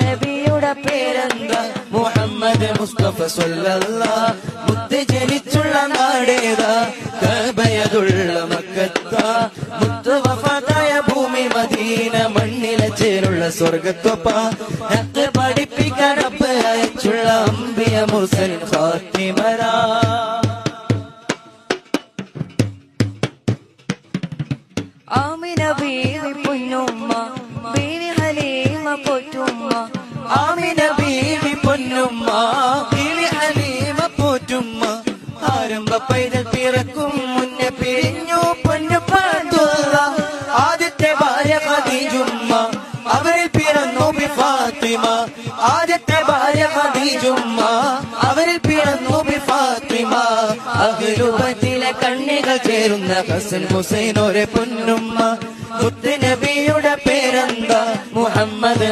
നബിയുടെ പേരെന്താ മുഹമ്മദ് മുസ്തഫ സ്വല്ലല്ലാഹ് മുത്ത് ജനിച്ചുള്ള നാടേതാ കഅബയതുള്ള മക്കത്താ മുത്ത് വഫാതായ ഭൂമി മദീന മണ്ണിലെ ചേരുള്ള സ്വർഗത്തൊപ്പ ഹക്ക് പഠിപ്പിക്കാൻ റബ്ബ് അയച്ചുള്ള അംബിയ മുർസൽ ഖാത്തിമരാ ആമിന ബീവി പൊന്നുമ്മ ബീവി ഹലീമ പോറ്റുമ്മ ആമിന ബീവി പൊന്നുമ്മ ബീവി ഹലീമ പോറ്റുമ്മ ആരംഭ പൈതൽ പിറക്കും മുന്നേ പിരിഞ്ഞു പൊന്നു പാത്തുള്ള ആദ്യത്തെ ഭാര്യ ഖദീജുമ്മ അവരിൽ പിറന്നു ബി ഫാത്തിമ ആദ്യത്തെ ഭാര്യ ഖദീജുമ്മ അവരിൽ പിറന്നു ബി ഫാത്തിമ അഹ്ലുബൈത്തിലെ കണ്ണികൾ ചേരുന്ന ഹസൻ ഹുസൈൻ ഒരു പൊന്നുമ്മ മുത്ത് നബിയുടെ പേരെന്താ മുഹമ്മദ്